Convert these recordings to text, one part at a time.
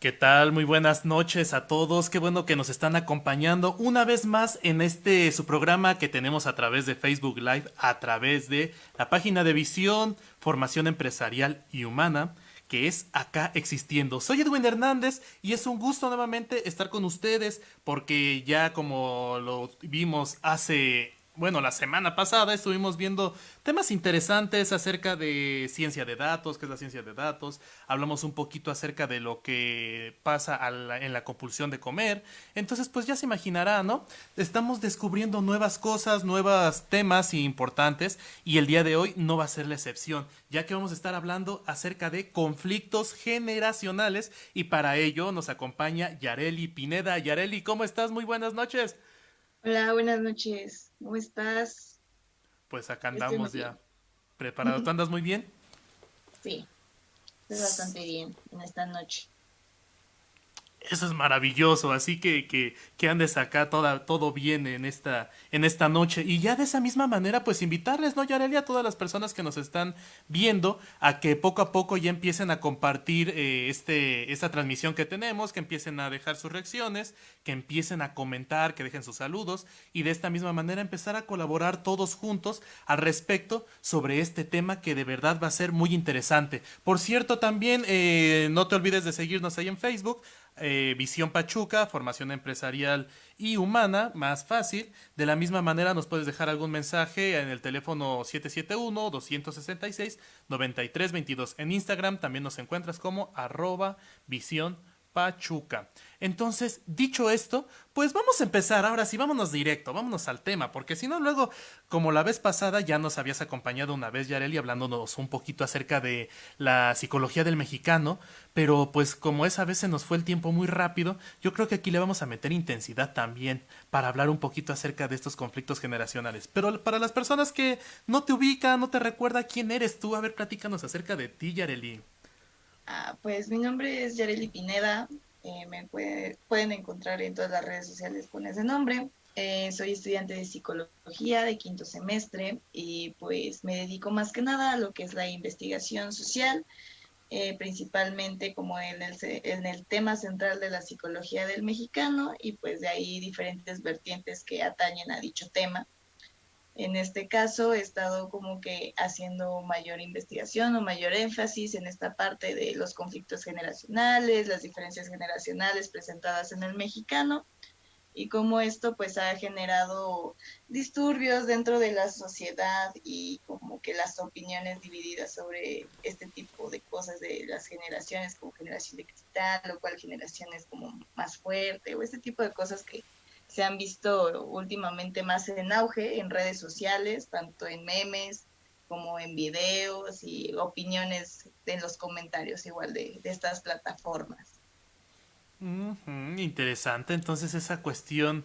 ¿Qué tal? Muy buenas noches a todos. Qué bueno que nos están acompañando una vez más en su programa que tenemos a través de Facebook Live, a través de la página de Visión, Formación Empresarial y Humana, que es Acá Existiendo. Soy Edwin Hernández y es un gusto nuevamente estar con ustedes porque ya como lo vimos la semana pasada estuvimos viendo temas interesantes acerca de ciencia de datos, qué es la ciencia de datos. Hablamos un poquito acerca de lo que pasa en la compulsión de comer. Entonces, pues ya se imaginará, ¿no? Estamos descubriendo nuevas cosas, nuevos temas importantes y el día de hoy no va a ser la excepción, ya que vamos a estar hablando acerca de conflictos generacionales y para ello nos acompaña Yareli Pineda. Yareli, ¿cómo estás? Muy buenas noches. Hola, buenas noches. ¿Cómo estás? Pues acá Estoy muy andamos ya bien. preparado. ¿Tú andas muy bien? Sí, estoy bastante bien en esta noche. Eso es maravilloso, así que andes acá todo bien en esta noche. Y ya de esa misma manera, pues invitarles, ¿no, Yareli, a todas las personas que nos están viendo a que poco a poco ya empiecen a compartir esta transmisión que tenemos, que empiecen a dejar sus reacciones, que empiecen a comentar, que dejen sus saludos y de esta misma manera empezar a colaborar todos juntos al respecto sobre este tema que de verdad va a ser muy interesante. Por cierto, también no te olvides de seguirnos ahí en Facebook, Visión Pachuca, formación empresarial y humana, más fácil. De la misma manera nos puedes dejar algún mensaje en el teléfono 771-266-9322. En Instagram también nos encuentras como @visión Pachuca. Entonces, dicho esto, pues vamos a empezar. Ahora sí, vámonos directo, vámonos al tema, porque si no, luego, como la vez pasada, ya nos habías acompañado una vez, Yareli, hablándonos un poquito acerca de la psicología del mexicano, pero pues como esa vez se nos fue el tiempo muy rápido, yo creo que aquí le vamos a meter intensidad también para hablar un poquito acerca de estos conflictos generacionales. Pero para las personas que no te ubican, no te recuerda quién eres tú, a ver, platícanos acerca de ti, Yareli. Pues mi nombre es Yareli Pineda. Pueden encontrar en todas las redes sociales con ese nombre. Soy estudiante de psicología de quinto semestre y pues me dedico más que nada a lo que es la investigación social, principalmente como en el tema central de la psicología del mexicano y pues de ahí diferentes vertientes que atañen a dicho tema. En este caso he estado como que haciendo mayor investigación o mayor énfasis en esta parte de los conflictos generacionales, las diferencias generacionales presentadas en el mexicano y cómo esto pues ha generado disturbios dentro de la sociedad y como que las opiniones divididas sobre este tipo de cosas de las generaciones como generación de cristal o cuál generación es como más fuerte o este tipo de cosas que se han visto últimamente más en auge en redes sociales, tanto en memes como en videos y opiniones en los comentarios igual de estas plataformas. Ujú, interesante. Entonces esa cuestión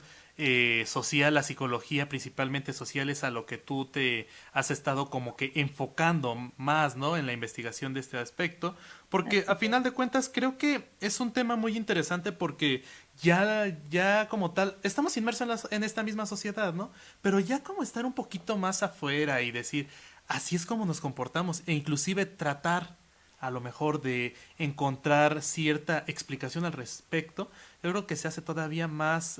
social, la psicología principalmente social es a lo que tú te has estado como que enfocando más, ¿no? En la investigación de este aspecto. Porque a Así final es. de cuentas creo que es un tema muy interesante porque ya como tal, estamos inmersos en esta misma sociedad, ¿no? Pero ya como estar un poquito más afuera y decir, así es como nos comportamos e inclusive tratar a lo mejor de encontrar cierta explicación al respecto, yo creo que se hace todavía más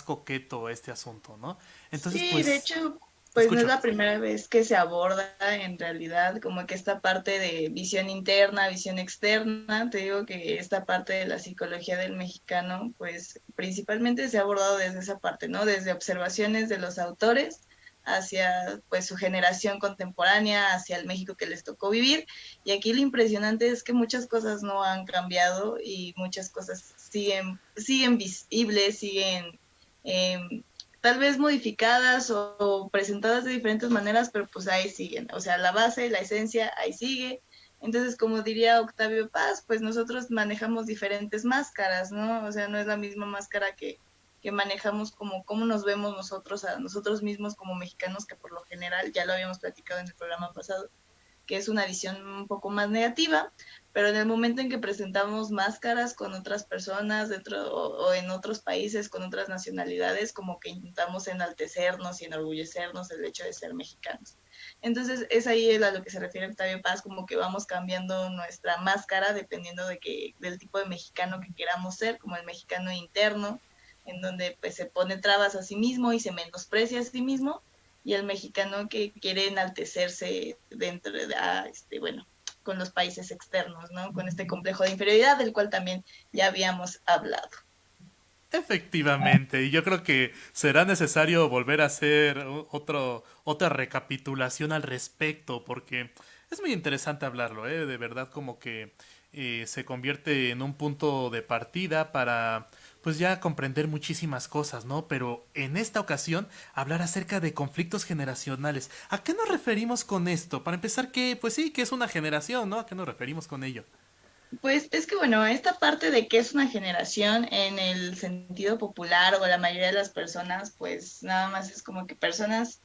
coqueto este asunto, ¿no? Entonces, Sí, de pues, hecho, te pues no es escucho. la primera vez que se aborda en realidad como que esta parte de visión interna, visión externa. Te digo que esta parte de la psicología del mexicano, pues principalmente se ha abordado desde esa parte, ¿no? Desde observaciones de los autores hacia pues su generación contemporánea, hacia el México que les tocó vivir. Y aquí lo impresionante es que muchas cosas no han cambiado y muchas cosas siguen visibles, siguen eh, tal vez modificadas o presentadas de diferentes maneras, pero pues ahí siguen. O sea, la base, la esencia, ahí sigue. Entonces, como diría Octavio Paz, pues nosotros manejamos diferentes máscaras, ¿no? O sea, no es la misma máscara que manejamos como cómo nos vemos nosotros a nosotros mismos como mexicanos, que por lo general ya lo habíamos platicado en el programa pasado, que es una visión un poco más negativa, pero en el momento en que presentamos máscaras con otras personas dentro o en otros países con otras nacionalidades, como que intentamos enaltecernos y enorgullecernos el hecho de ser mexicanos. Entonces es ahí a lo que se refiere Octavio Paz, como que vamos cambiando nuestra máscara dependiendo del tipo de mexicano que queramos ser, como el mexicano interno, en donde pues se pone trabas a sí mismo y se menosprecia a sí mismo, y el mexicano que quiere enaltecerse dentro de, bueno, con los países externos, ¿no? Con este complejo de inferioridad del cual también ya habíamos hablado. Efectivamente, y yo creo que será necesario volver a hacer otra recapitulación al respecto, porque es muy interesante hablarlo, ¿eh? De verdad como que se convierte en un punto de partida para pues ya comprender muchísimas cosas, ¿no? Pero en esta ocasión hablar acerca de conflictos generacionales. ¿A qué nos referimos con esto? Para empezar, que pues sí, que es una generación, ¿no? ¿A qué nos referimos con ello? Pues es que bueno, esta parte de que es una generación en el sentido popular o la mayoría de las personas, pues nada más es como que personas,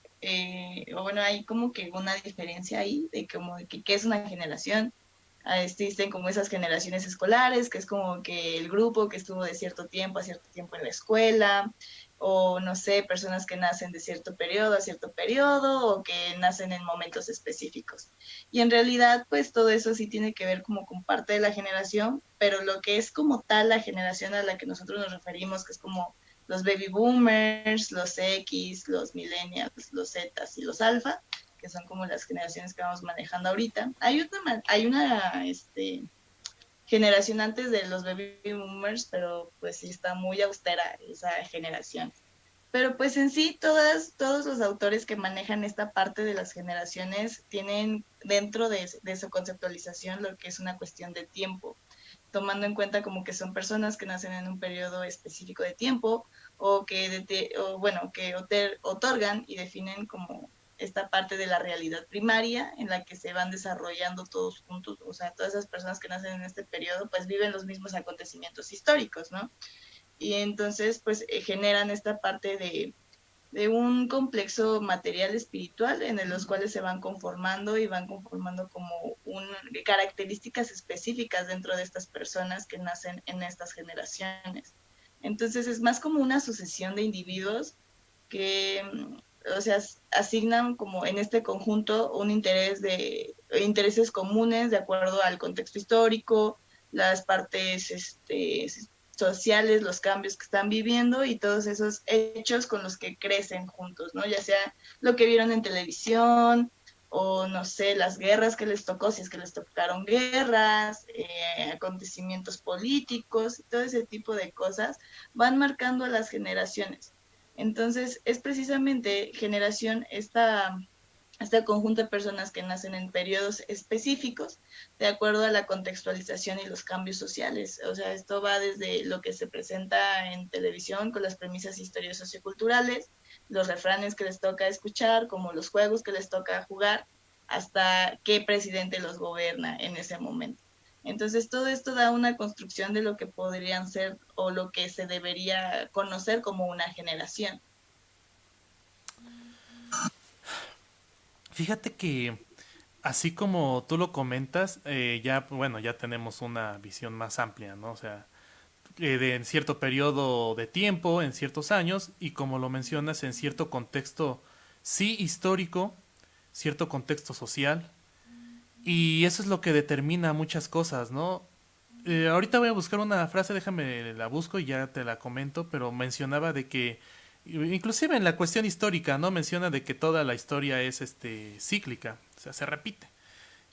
o bueno, hay como que una diferencia ahí de como de que qué es una generación. Existen como esas generaciones escolares, que es como que el grupo que estuvo de cierto tiempo a cierto tiempo en la escuela, o no sé, personas que nacen de cierto periodo a cierto periodo, o que nacen en momentos específicos. Y en realidad, pues todo eso sí tiene que ver como con parte de la generación, pero lo que es como tal la generación a la que nosotros nos referimos, que es como los baby boomers, los X, los millennials, los Zetas y los alfa, que son como las generaciones que vamos manejando ahorita. Hay una generación antes de los baby boomers, pero pues sí está muy austera esa generación. Pero pues en sí, todos los autores que manejan esta parte de las generaciones tienen dentro de su conceptualización lo que es una cuestión de tiempo, tomando en cuenta como que son personas que nacen en un periodo específico de tiempo o bueno, que otorgan y definen como esta parte de la realidad primaria en la que se van desarrollando todos juntos, o sea, todas esas personas que nacen en este periodo pues viven los mismos acontecimientos históricos, ¿no? Y entonces pues generan esta parte de un complejo material espiritual en los cuales se van conformando y van conformando como características específicas dentro de estas personas que nacen en estas generaciones. Entonces es más como una sucesión de individuos que, o sea, asignan como en este conjunto un intereses comunes de acuerdo al contexto histórico, las partes sociales, los cambios que están viviendo y todos esos hechos con los que crecen juntos, ¿no? Ya sea lo que vieron en televisión o no sé, las guerras que les tocó, si es que les tocaron guerras, acontecimientos políticos, todo ese tipo de cosas van marcando a las generaciones. Entonces, es precisamente generación este conjunto de personas que nacen en periodos específicos de acuerdo a la contextualización y los cambios sociales. O sea, esto va desde lo que se presenta en televisión con las premisas historio-socioculturales, los refranes que les toca escuchar, como los juegos que les toca jugar, hasta qué presidente los gobierna en ese momento. Entonces, todo esto da una construcción de lo que podrían ser o lo que se debería conocer como una generación. Fíjate que así como tú lo comentas, ya, bueno, ya tenemos una visión más amplia, ¿no? O sea, en cierto periodo de tiempo, en ciertos años, y como lo mencionas, en cierto contexto, sí histórico, cierto contexto social, y eso es lo que determina muchas cosas, ¿no? Ahorita voy a buscar una frase, déjame la busco y ya te la comento, pero mencionaba de que, inclusive en la cuestión histórica, ¿no? Menciona de que toda la historia es cíclica, o sea, se repite.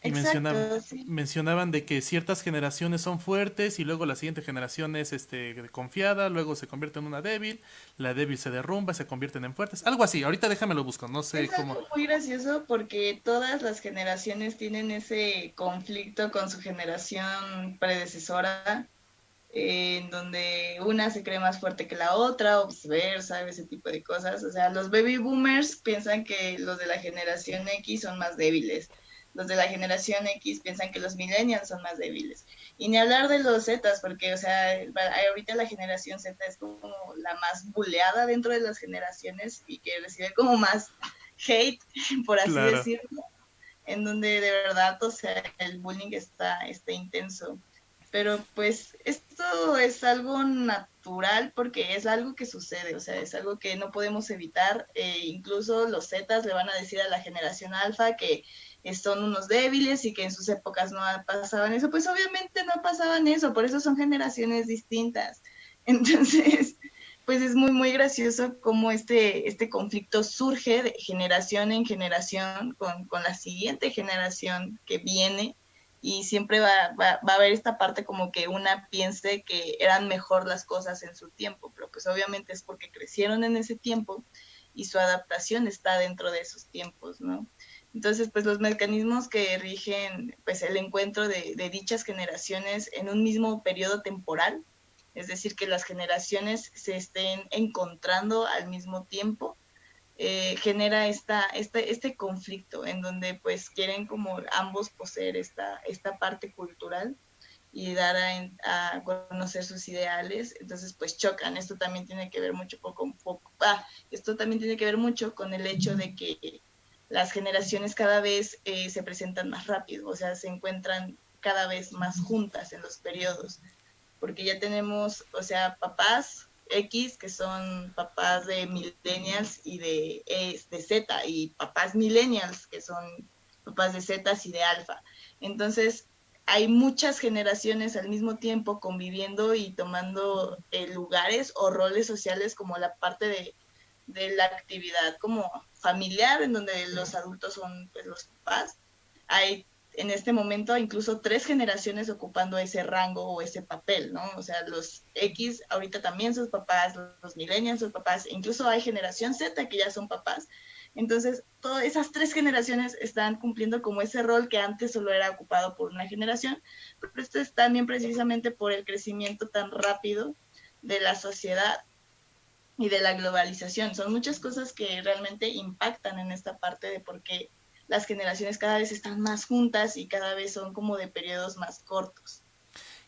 Y Exacto, sí. mencionaban de que ciertas generaciones son fuertes y luego la siguiente generación es confiada, luego se convierte en una débil, la débil se derrumba, se convierten en fuertes, algo así. Ahorita déjame lo busco, no sé Es cómo. algo muy gracioso porque todas las generaciones tienen ese conflicto con su generación predecesora, en donde una se cree más fuerte que la otra, o viceversa, ese tipo de cosas. O sea, los baby boomers piensan que los de la generación X son más débiles. Los de la generación X piensan que los millennials son más débiles. Y ni hablar de los Zetas, porque, o sea, ahorita la generación Z es como la más buleada dentro de las generaciones y que recibe como más hate, por así Claro. decirlo, en donde de verdad, o sea, el bullying está intenso. pero pues esto es algo natural porque es algo que sucede, o sea, es algo que no podemos evitar. Incluso los Zetas le van a decir a la generación alfa que son unos débiles y que en sus épocas no pasaban eso, pues obviamente no pasaban eso, por eso son generaciones distintas. Entonces, pues es muy, muy gracioso cómo este conflicto surge de generación en generación con la siguiente generación que viene y siempre va a haber esta parte como que una piense que eran mejor las cosas en su tiempo, pero pues obviamente es porque crecieron en ese tiempo y su adaptación está dentro de esos tiempos, ¿no? Entonces, pues los mecanismos que rigen pues el encuentro de dichas generaciones en un mismo periodo temporal, es decir, que las generaciones se estén encontrando al mismo tiempo, genera este conflicto en donde pues quieren como ambos poseer esta parte cultural y dar a conocer sus ideales, entonces pues chocan. Esto también tiene que ver mucho esto también tiene que ver mucho con el hecho de que las generaciones cada vez se presentan más rápido, o sea, se encuentran cada vez más juntas en los periodos, porque ya tenemos, o sea, papás X que son papás de millennials y de Z, y papás millennials que son papás de Z y de alfa. Entonces, hay muchas generaciones al mismo tiempo conviviendo y tomando lugares o roles sociales como la parte de la actividad como familiar, en donde los adultos son pues, los papás. Hay en este momento incluso 3 generaciones ocupando ese rango o ese papel, ¿no? O sea, los X ahorita también son papás, los millennials son papás, incluso hay generación Z que ya son papás. Entonces, todas esas 3 generaciones están cumpliendo como ese rol que antes solo era ocupado por una generación, pero esto es también precisamente por el crecimiento tan rápido de la sociedad y de la globalización. Son muchas cosas que realmente impactan en esta parte de por qué las generaciones cada vez están más juntas y cada vez son como de periodos más cortos.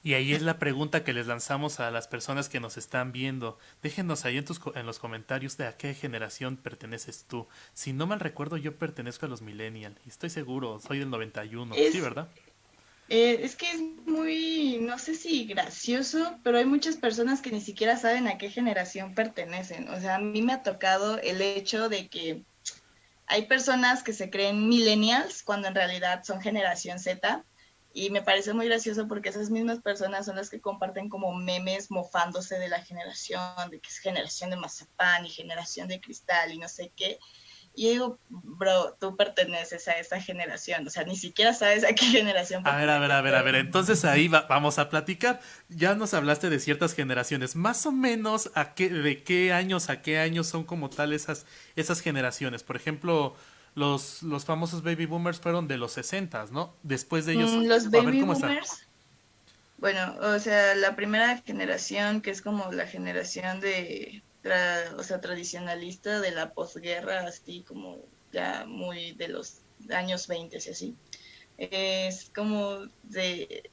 Y ahí es la pregunta que les lanzamos a las personas que nos están viendo. Déjenos ahí en los comentarios de a qué generación perteneces tú. Si no mal recuerdo, yo pertenezco a los millennial. Y estoy seguro, soy del 91. Sí, Es, ¿verdad? es que es muy, no sé si gracioso, pero hay muchas personas que ni siquiera saben a qué generación pertenecen. O sea, a mí me ha tocado el hecho de que hay personas que se creen millennials cuando en realidad son generación Z. Y me parece muy gracioso porque esas mismas personas son las que comparten como memes mofándose de la generación, de que es generación de mazapán y generación de cristal y no sé qué. Y yo digo, bro, tú perteneces a esa generación, o sea, ni siquiera sabes a qué generación A ver, a ver, perteneces, a ver, a pero ver. Entonces ahí vamos a platicar. Ya nos hablaste de ciertas generaciones. Más o menos de qué años a qué años son como tal esas generaciones. Por ejemplo, los famosos baby boomers fueron de los 60, ¿no? Después de ellos, los a ver baby cómo está. boomers, bueno, o sea, la primera generación, que es como la generación o sea, tradicionalista de la posguerra, así como ya muy de los años 20 y así. Es como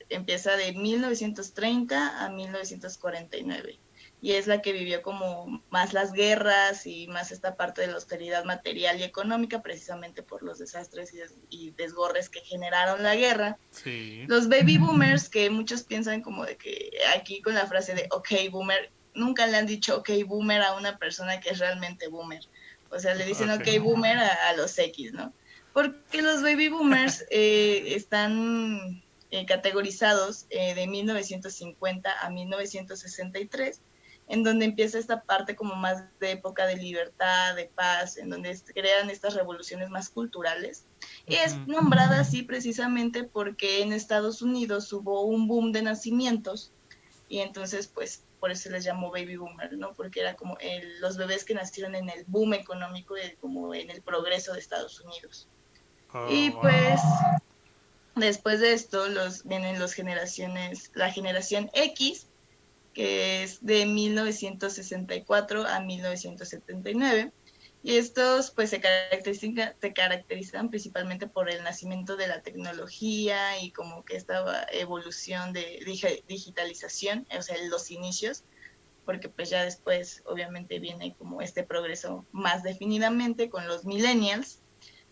empieza de 1930 a 1949 y es la que vivió como más las guerras y más esta parte de la austeridad material y económica precisamente por los desastres y desgorres que generaron la guerra. Sí. Los baby boomers, que muchos piensan como de que aquí con la frase de ok boomer, nunca le han dicho ok boomer a una persona que es realmente boomer. O sea, le dicen Ok. ok boomer a los X, ¿no? Porque los baby boomers están categorizados de 1950 a 1963, en donde empieza esta parte como más de época de libertad, de paz, en donde crean estas revoluciones más culturales. Y es Ujú. nombrada así precisamente porque en Estados Unidos hubo un boom de nacimientos y entonces pues por eso se les llamó baby boomer, ¿no? Porque era como los bebés que nacieron en el boom económico, como en el progreso de Estados Unidos. Y Oh, wow. pues después de esto vienen la generación X, que es de 1964 a 1979. Y estos pues se caracterizan principalmente por el nacimiento de la tecnología y como que esta evolución de digitalización, o sea, los inicios, porque pues ya después obviamente viene como este progreso más definidamente con los millennials,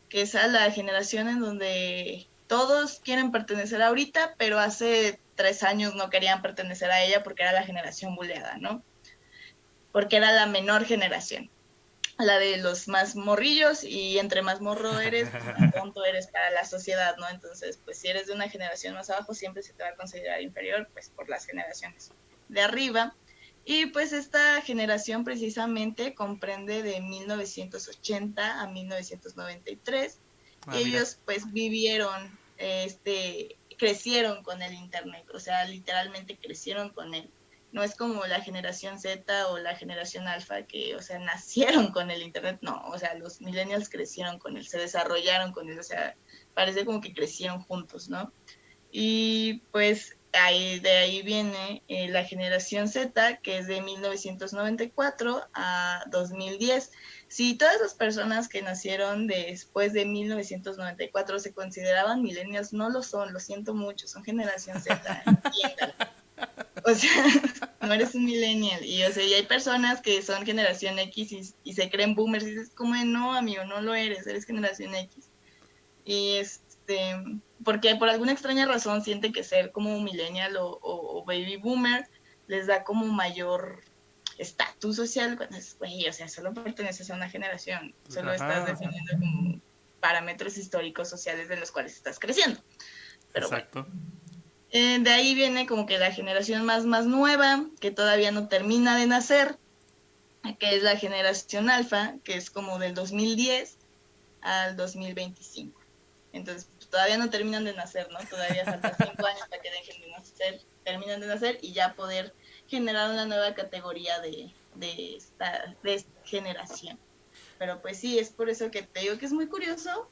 que es a la generación en donde todos quieren pertenecer ahorita, pero hace 3 años no querían pertenecer a ella porque era la generación buleada, ¿no? Porque era la menor generación, la de los más morrillos, y entre más morro eres, pues más tonto eres para la sociedad, ¿no? Entonces, pues si eres de una generación más abajo, siempre se te va a considerar inferior, pues por las generaciones de arriba. Y pues esta generación precisamente comprende de 1980 a 1993. Ah, Y mira. ellos pues vivieron, crecieron con el Internet, o sea, literalmente crecieron con él. No es como la generación Z o la generación Alfa que, o sea, nacieron con el Internet, no, o sea, los millennials crecieron con él, se desarrollaron con él, o sea, parece como que crecieron juntos, ¿no? Y pues de ahí viene la generación Z, que es de 1994 a 2010. Si todas las personas que nacieron después de 1994 se consideraban millennials, no lo son, lo siento mucho, son generación Z, entiéndalo. O sea, no eres un millennial. Y, o sea, y hay personas que son generación X y se creen boomers y dices, como, no, amigo, no lo eres generación X. Y porque por alguna extraña razón sienten que ser como un millennial o baby boomer les da como mayor estatus social, cuando es, güey, o sea, solo perteneces a una generación, solo estás Ajá, definiendo como parámetros históricos sociales de los cuales estás creciendo. Pero bueno, exacto. de ahí viene como que la generación más nueva, que todavía no termina de nacer, que es la generación alfa, que es como del 2010 al 2025. Entonces, pues, todavía no terminan de nacer, ¿no? Todavía falta 5 años para que dejen de nacer, terminan de nacer y ya poder generar una nueva categoría de esta generación. Pero pues sí, es por eso que te digo que es muy curioso,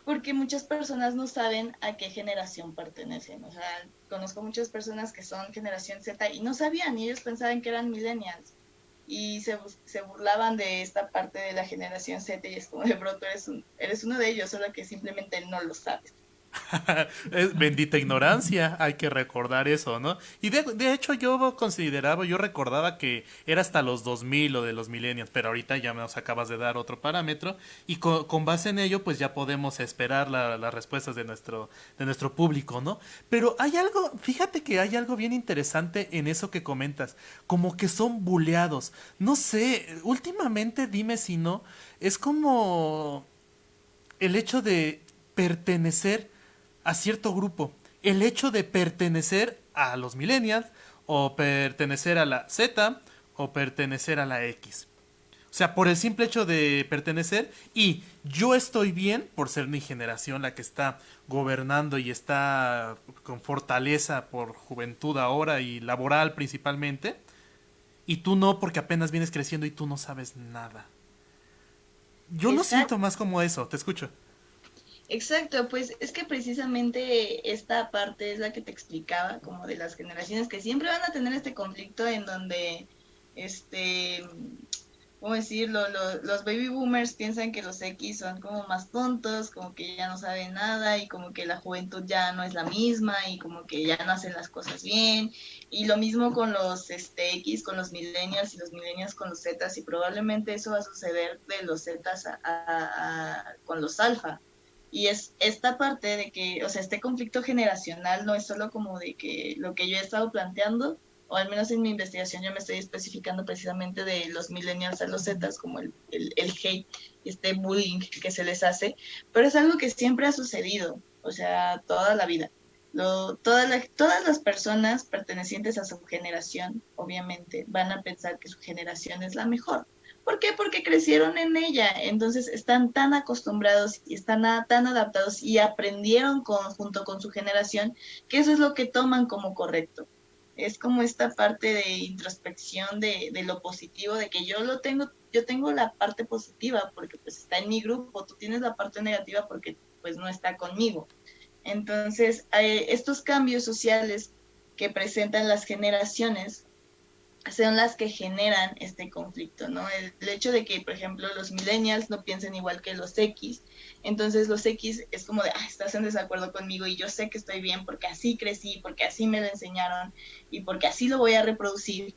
porque muchas personas no saben a qué generación pertenecen. O sea, conozco muchas personas que son generación Z y no sabían, y ellos pensaban que eran millennials. Y se burlaban de esta parte de la generación Z y es como de, bro, tú eres uno de ellos, solo que simplemente no lo sabes. Es bendita ignorancia, hay que recordar eso, ¿no? Y de hecho yo recordaba que era hasta los 2000 o de los millennials, pero ahorita ya nos acabas de dar otro parámetro y con base en ello pues ya podemos esperar las respuestas de nuestro público, ¿no? Pero hay algo, fíjate que hay algo bien interesante en eso que comentas, como que son buleados. No sé, últimamente dime si no, es como el hecho de pertenecer a cierto grupo, el hecho de pertenecer a los millennials o pertenecer a la Z o pertenecer a la X. O sea, por el simple hecho de pertenecer y yo estoy bien por ser mi generación la que está gobernando y está con fortaleza por juventud ahora y laboral principalmente, y tú no porque apenas vienes creciendo y tú no sabes nada. Yo lo siento Exacto. más como eso, te escucho. Exacto, pues es que precisamente esta parte es la que te explicaba, como de las generaciones que siempre van a tener este conflicto en donde, este, ¿cómo decirlo? Los baby boomers piensan que los X son como más tontos, como que ya no saben nada y como que la juventud ya no es la misma y como que ya no hacen las cosas bien. Y lo mismo con los X, con los millennials y los millennials con los Zetas, y probablemente eso va a suceder de los Zetas con los alfa. Y es esta parte de que, o sea, este conflicto generacional no es solo como de que lo que yo he estado planteando, o al menos en mi investigación yo me estoy especificando precisamente de los millennials a los zetas, como el hate, este bullying que se les hace, pero es algo que siempre ha sucedido, o sea, toda la vida. Todas las personas pertenecientes a su generación, obviamente, van a pensar que su generación es la mejor. ¿Por qué? Porque crecieron en ella, entonces están tan acostumbrados y están tan adaptados y aprendieron junto con su generación que eso es lo que toman como correcto. Es como esta parte de introspección de lo positivo, de que yo tengo la parte positiva porque pues está en mi grupo, tú tienes la parte negativa porque pues no está conmigo. Entonces, estos cambios sociales que presentan las generaciones son las que generan este conflicto, ¿no? El hecho de que, por ejemplo, los millennials no piensen igual que los X, entonces los X es como de, estás en desacuerdo conmigo y yo sé que estoy bien porque así crecí, porque así me lo enseñaron y porque así lo voy a reproducir.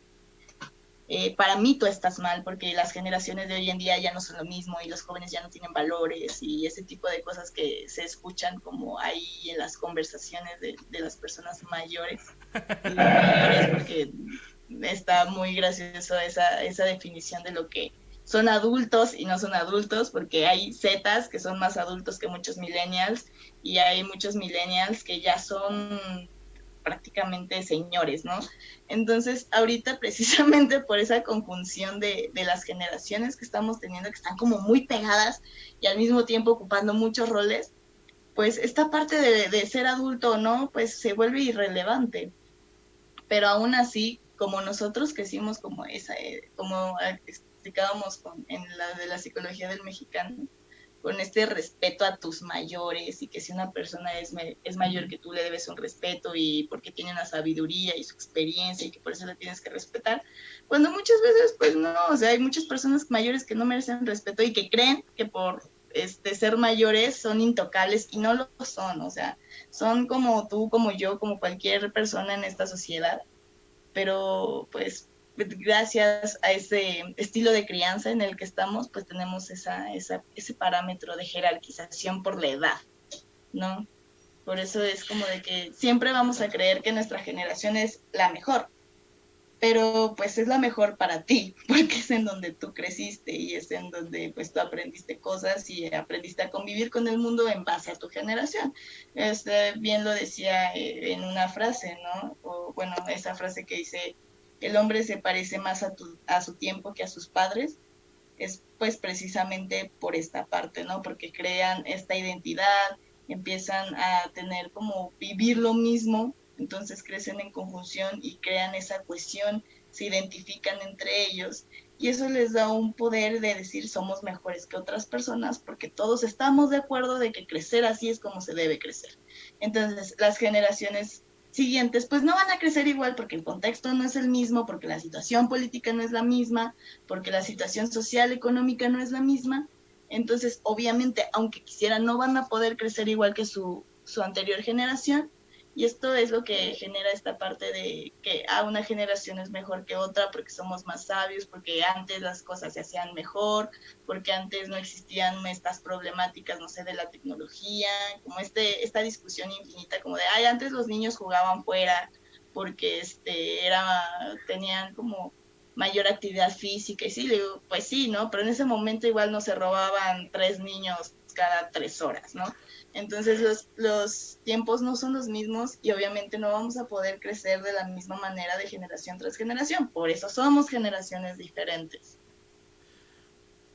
para mí tú estás mal, porque las generaciones de hoy en día ya no son lo mismo y los jóvenes ya no tienen valores y ese tipo de cosas que se escuchan como ahí en las conversaciones de las personas mayores. Y digo mayores porque está muy gracioso esa definición de lo que son adultos y no son adultos, porque hay zetas que son más adultos que muchos millennials y hay muchos millennials que ya son prácticamente señores, ¿no? Entonces, ahorita precisamente por esa conjunción de las generaciones que estamos teniendo, que están como muy pegadas y al mismo tiempo ocupando muchos roles, pues esta parte de ser adulto o no, pues se vuelve irrelevante. Pero aún así, como nosotros crecimos como esa, como explicábamos en la de la psicología del mexicano, con este respeto a tus mayores y que si una persona es mayor que tú le debes un respeto y porque tiene una sabiduría y su experiencia y que por eso le tienes que respetar, cuando muchas veces pues no, o sea, hay muchas personas mayores que no merecen respeto y que creen que por ser mayores son intocables y no lo son, o sea, son como tú, como yo, como cualquier persona en esta sociedad, pero pues gracias a ese estilo de crianza en el que estamos, pues tenemos ese parámetro de jerarquización por la edad, ¿no? Por eso es como de que siempre vamos a creer que nuestra generación es la mejor, pero pues es la mejor para ti, porque es en donde tú creciste y es en donde pues tú aprendiste cosas y aprendiste a convivir con el mundo en base a tu generación. Bien lo decía en una frase, ¿no? O bueno, esa frase que dice, el hombre se parece más a su tiempo que a sus padres, es pues precisamente por esta parte, ¿no? Porque crean esta identidad, empiezan a tener como vivir lo mismo, entonces crecen en conjunción y crean esa cohesión, se identifican entre ellos y eso les da un poder de decir somos mejores que otras personas porque todos estamos de acuerdo de que crecer así es como se debe crecer. Entonces las generaciones siguientes pues no van a crecer igual porque el contexto no es el mismo, porque la situación política no es la misma, porque la situación social, económica no es la misma. Entonces, obviamente, aunque quisieran, no van a poder crecer igual que su anterior generación. Y esto es lo que genera esta parte de que una generación es mejor que otra porque somos más sabios, porque antes las cosas se hacían mejor, porque antes no existían estas problemáticas, no sé, de la tecnología, como esta discusión infinita, como de, ay, antes los niños jugaban fuera porque tenían como mayor actividad física. Y sí, le digo, pues sí, ¿no? Pero en ese momento igual no se robaban 3 niños cada 3 horas, ¿no? Entonces los tiempos no son los mismos y obviamente no vamos a poder crecer de la misma manera de generación tras generación. Por eso somos generaciones diferentes.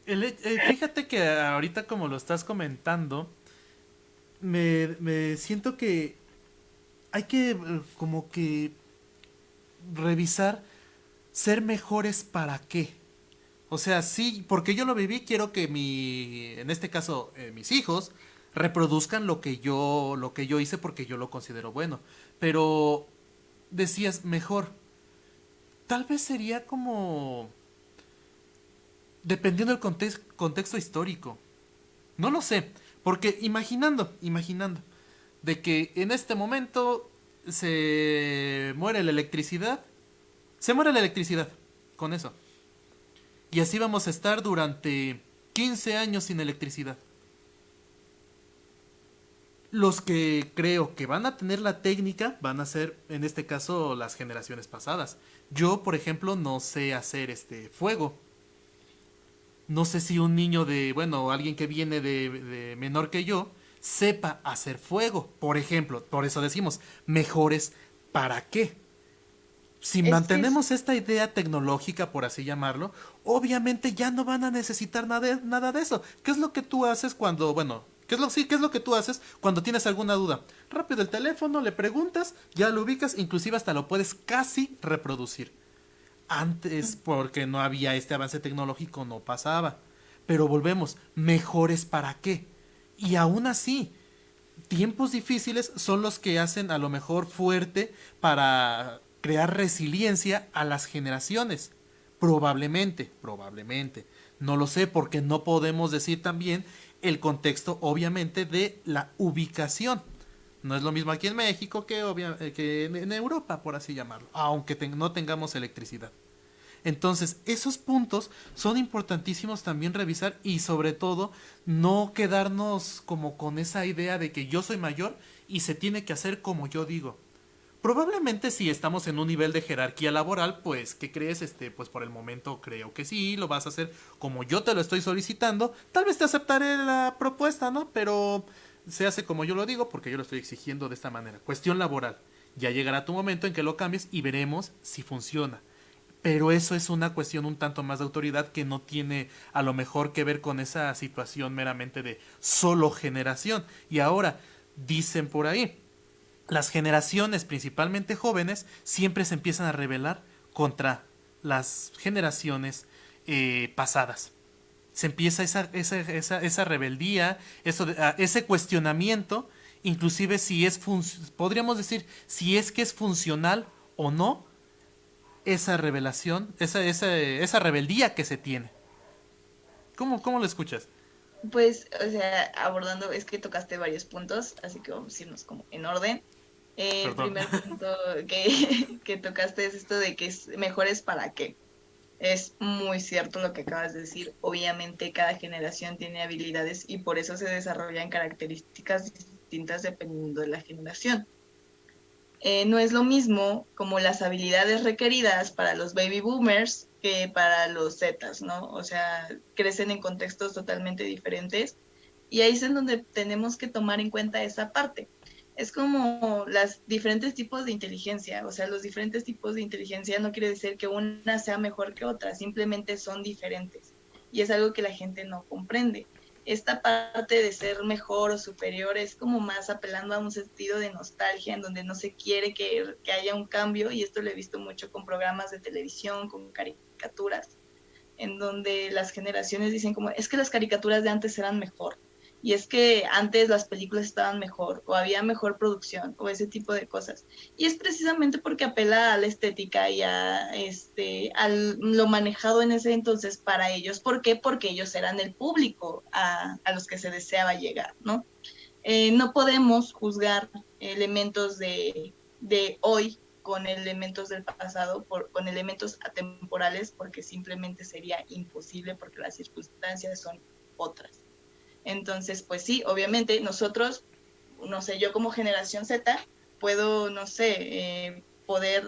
Fíjate que ahorita como lo estás comentando, me siento que hay que como que revisar ser mejores para qué. O sea, sí, porque yo lo viví, quiero que en este caso, mis hijos reproduzcan lo que yo hice porque yo lo considero bueno. Pero decías mejor, tal vez sería como dependiendo del contexto histórico. No lo sé, porque imaginando de que en este momento se muere la electricidad con eso. Y así vamos a estar durante 15 años sin electricidad. Los que creo que van a tener la técnica van a ser, en este caso, las generaciones pasadas. Yo, por ejemplo, no sé hacer fuego. No sé si un niño bueno, alguien que viene de menor que yo, sepa hacer fuego. Por ejemplo, por eso decimos, mejores para qué. Si Es que mantenemos esta idea tecnológica, por así llamarlo, obviamente ya no van a necesitar nada de eso. ¿Qué es lo que tú haces cuando, bueno, qué es lo que tú haces cuando tienes alguna duda? Rápido el teléfono, le preguntas, ya lo ubicas, inclusive hasta lo puedes casi reproducir. Antes, porque no había este avance tecnológico, no pasaba. Pero volvemos, mejores para qué. Y aún así, tiempos difíciles son los que hacen a lo mejor fuerte para crear resiliencia a las generaciones. Probablemente. No lo sé porque no podemos decir también el contexto, obviamente, de la ubicación. No es lo mismo aquí en México que en Europa, por así llamarlo, aunque no tengamos electricidad. Entonces, esos puntos son importantísimos también revisar y sobre todo no quedarnos como con esa idea de que yo soy mayor y se tiene que hacer como yo digo. Probablemente si estamos en un nivel de jerarquía laboral, pues, ¿qué crees? Pues por el momento creo que sí, lo vas a hacer como yo te lo estoy solicitando. Tal vez te aceptaré la propuesta, ¿no? Pero se hace como yo lo digo porque yo lo estoy exigiendo de esta manera. Cuestión laboral. Ya llegará tu momento en que lo cambies y veremos si funciona. Pero eso es una cuestión un tanto más de autoridad que no tiene a lo mejor que ver con esa situación meramente de solo generación. Y ahora, dicen por ahí, las generaciones, principalmente jóvenes, siempre se empiezan a rebelar contra las generaciones pasadas. Se empieza esa rebeldía, ese cuestionamiento, inclusive si es, podríamos decir, si es que es funcional o no esa revelación, esa rebeldía que se tiene. ¿Cómo lo escuchas? Pues, o sea, abordando, es que tocaste varios puntos, así que vamos a irnos como en orden. El Perdón. primer punto que tocaste es esto de que es mejor es para qué. Es muy cierto lo que acabas de decir. Obviamente cada generación tiene habilidades y por eso se desarrollan características distintas dependiendo de la generación. No es lo mismo como las habilidades requeridas para los baby boomers que para los Zetas, ¿no? O sea, crecen en contextos totalmente diferentes y ahí es en donde tenemos que tomar en cuenta esa parte. Es como los diferentes tipos de inteligencia, o sea, los diferentes tipos de inteligencia no quiere decir que una sea mejor que otra, simplemente son diferentes. Y es algo que la gente no comprende. Esta parte de ser mejor o superior es como más apelando a un sentido de nostalgia en donde no se quiere que haya un cambio, y esto lo he visto mucho con programas de televisión, con caricaturas, en donde las generaciones dicen como, es que las caricaturas de antes eran mejor, y es que antes las películas estaban mejor, o había mejor producción, o ese tipo de cosas. Y es precisamente porque apela a la estética y a lo manejado en ese entonces para ellos. ¿Por qué? Porque ellos eran el público a los que se deseaba llegar, ¿no? No podemos juzgar elementos de hoy con elementos del pasado, con elementos atemporales, porque simplemente sería imposible, porque las circunstancias son otras. Entonces, pues sí, obviamente nosotros, no sé, yo como generación Z, puedo, no sé, poder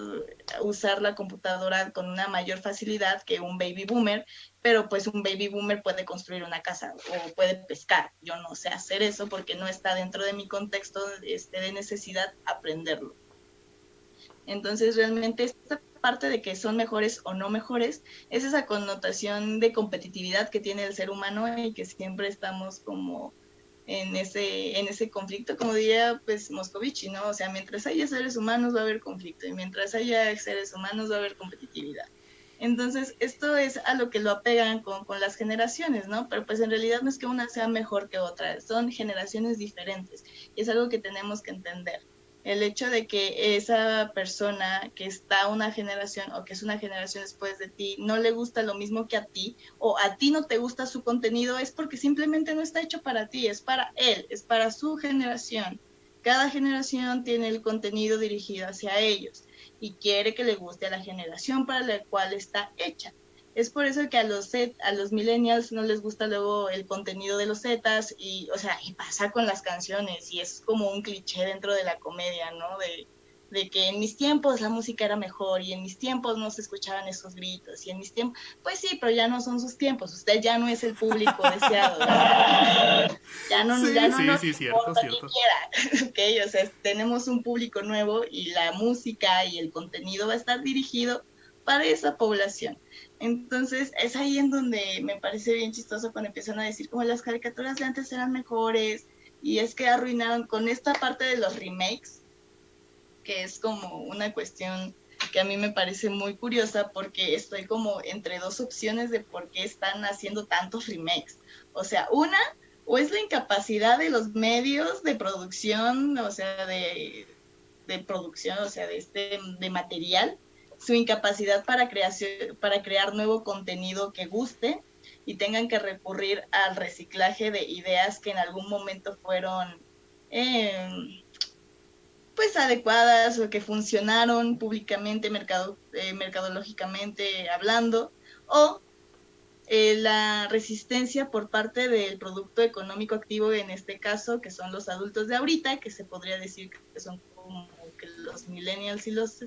usar la computadora con una mayor facilidad que un baby boomer, pero pues un baby boomer puede construir una casa o puede pescar. Yo no sé hacer eso porque no está dentro de mi contexto de necesidad aprenderlo. Entonces, realmente esta parte de que son mejores o no mejores es esa connotación de competitividad que tiene el ser humano y que siempre estamos como en ese conflicto, como diría pues Moscovici, ¿no? O sea, mientras haya seres humanos va a haber conflicto y mientras haya seres humanos va a haber competitividad. Entonces, esto es a lo que lo apegan con las generaciones, ¿no? Pero pues en realidad no es que una sea mejor que otra, son generaciones diferentes y es algo que tenemos que entender. El hecho de que esa persona que está una generación o que es una generación después de ti no le gusta lo mismo que a ti, o a ti no te gusta su contenido, es porque simplemente no está hecho para ti, es para él, es para su generación. Cada generación tiene el contenido dirigido hacia ellos y quiere que le guste a la generación para la cual está hecha. Es por eso que a los millennials no les gusta luego el contenido de los Zetas y, o sea, y pasa con las canciones y es como un cliché dentro de la comedia, ¿no? De que en mis tiempos la música era mejor y en mis tiempos no se escuchaban esos gritos y en mis tiempos, pues sí, pero ya no son sus tiempos, usted ya no es el público deseado, ya Sí, no sí, nos sí, cierto, importa ni cierto. quiera, ¿ok? O sea, tenemos un público nuevo y la música y el contenido va a estar dirigido para esa población. Entonces, es ahí en donde me parece bien chistoso cuando empiezan a decir como las caricaturas de antes eran mejores y es que arruinaron con esta parte de los remakes, que es como una cuestión que a mí me parece muy curiosa porque estoy como entre dos opciones de por qué están haciendo tantos remakes. O sea, una, o es la incapacidad de los medios de producción, o sea, de producción, o sea, de material, su incapacidad para crear nuevo contenido que guste y tengan que recurrir al reciclaje de ideas que en algún momento fueron eh, pues adecuadas o que funcionaron públicamente, mercadológicamente hablando, o la resistencia por parte del producto económico activo, en este caso, que son los adultos de ahorita, que se podría decir que son como que los millennials y los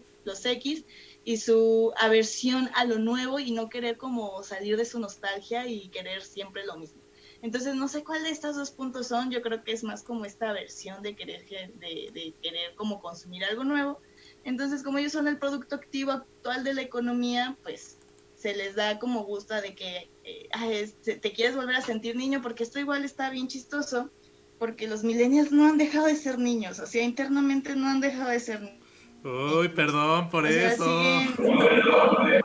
X, y su aversión a lo nuevo y no querer como salir de su nostalgia y querer siempre lo mismo. Entonces, no sé cuál de estos dos puntos son, yo creo que es más como esta aversión de querer como consumir algo nuevo. Entonces, como ellos son el producto activo actual de la economía, pues se les da como gusta de que te quieres volver a sentir niño, porque esto igual está bien chistoso, porque los millennials no han dejado de ser niños, o sea, internamente no han dejado de ser Uy, niños. perdón por O sea, eso. siguen...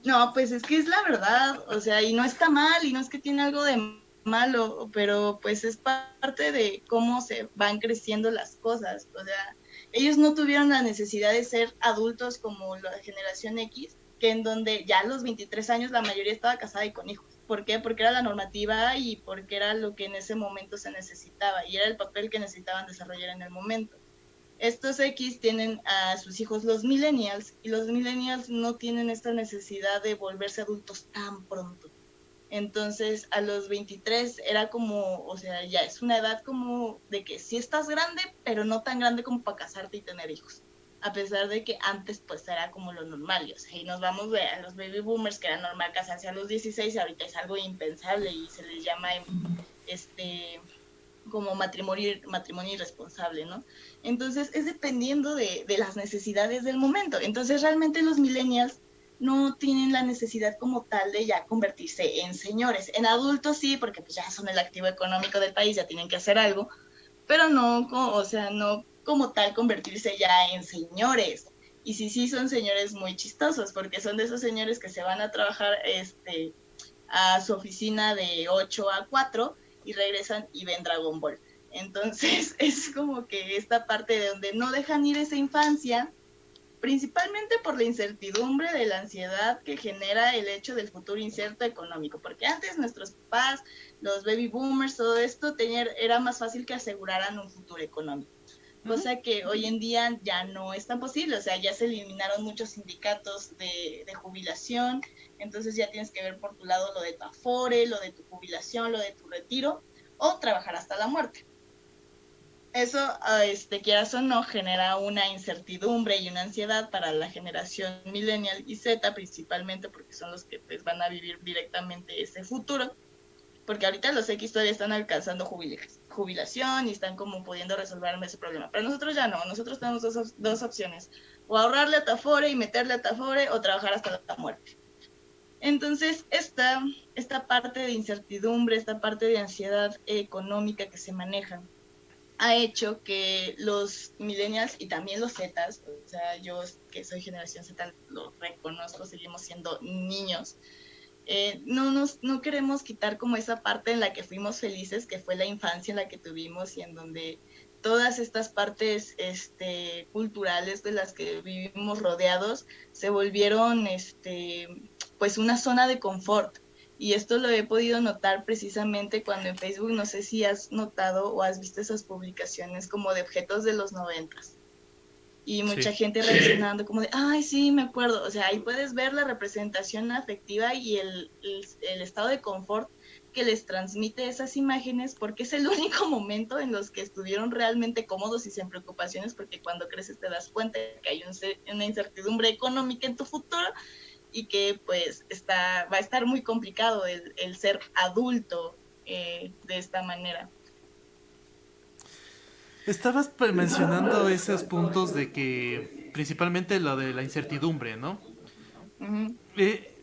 No, pues es que es la verdad, o sea, y no está mal, y no es que tiene algo de malo, pero pues es parte de cómo se van creciendo las cosas, o sea, ellos no tuvieron la necesidad de ser adultos como la generación X, que en donde ya a los 23 años la mayoría estaba casada y con hijos. ¿Por qué? Porque era la normativa y porque era lo que en ese momento se necesitaba y era el papel que necesitaban desarrollar en el momento. Estos X tienen a sus hijos los millennials y los millennials no tienen esta necesidad de volverse adultos tan pronto. Entonces a los 23 era como, o sea, ya es una edad como de que sí estás grande, pero no tan grande como para casarte y tener hijos. A pesar de que antes pues era como lo normal, o sea, y nos vamos a los baby boomers que era normal casarse a los 16 y ahorita es algo impensable y se les llama este como matrimonio irresponsable, ¿no? Entonces es dependiendo de las necesidades del momento. Entonces realmente los millennials no tienen la necesidad como tal de ya convertirse en señores. En adultos sí, porque pues ya son el activo económico del país, ya tienen que hacer algo, pero no, o sea, no como tal convertirse ya en señores. Y sí son señores muy chistosos, porque son de esos señores que se van a trabajar a su oficina de 8 a 4 y regresan y ven Dragon Ball. Entonces es como que esta parte de donde no dejan ir esa infancia, principalmente por la incertidumbre de la ansiedad que genera el hecho del futuro incierto económico, porque antes nuestros papás, los baby boomers, todo esto era más fácil que aseguraran un futuro económico, cosa que hoy en día ya no es tan posible, o sea, ya se eliminaron muchos sindicatos de jubilación, entonces ya tienes que ver por tu lado lo de tu afore, lo de tu jubilación, lo de tu retiro, o trabajar hasta la muerte. Eso, quieras o no, genera una incertidumbre y una ansiedad para la generación millennial y Z, principalmente porque son los que pues, van a vivir directamente ese futuro, porque ahorita los X todavía están alcanzando jubilación y están como pudiendo resolverme ese problema, pero nosotros ya no, nosotros tenemos dos opciones, o ahorrarle a Tafore y meterle a Tafore o trabajar hasta la muerte. Entonces, esta parte de incertidumbre, esta parte de ansiedad económica que se maneja, ha hecho que los millennials y también los Zetas, o sea, yo que soy generación Z lo reconozco, seguimos siendo niños, no queremos quitar como esa parte en la que fuimos felices, que fue la infancia en la que tuvimos y en donde todas estas partes culturales de las que vivimos rodeados se volvieron pues una zona de confort. Y esto lo he podido notar precisamente cuando en Facebook, no sé si has notado o has visto esas publicaciones como de objetos de los 90s y mucha Sí. gente reaccionando como de, ay, sí, me acuerdo. O sea, ahí puedes ver la representación afectiva y el estado de confort que les transmite esas imágenes, porque es el único momento en los que estuvieron realmente cómodos y sin preocupaciones, porque cuando creces te das cuenta que hay una incertidumbre económica en tu futuro y que pues va a estar muy complicado el ser adulto de esta manera. Estabas mencionando esos puntos de que, principalmente lo de la incertidumbre, ¿no? Uh-huh. Eh,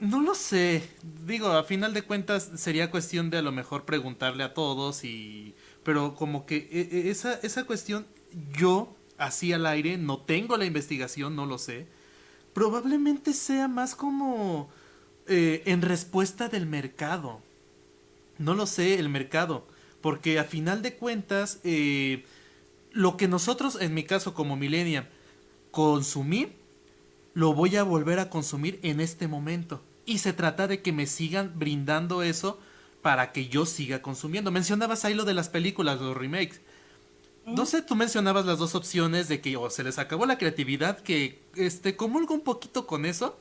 no lo sé. Digo, a final de cuentas sería cuestión de a lo mejor preguntarle a todos y... Pero como que esa cuestión yo, así al aire, no tengo la investigación, no lo sé. Probablemente sea más como en respuesta del mercado. No lo sé, el mercado. Porque a final de cuentas, lo que nosotros, en mi caso como millennial, consumí, lo voy a volver a consumir en este momento. Y se trata de que me sigan brindando eso para que yo siga consumiendo. Mencionabas ahí lo de las películas, los remakes. No sé, tú mencionabas las dos opciones de que o se les acabó la creatividad, que comulgo un poquito con eso.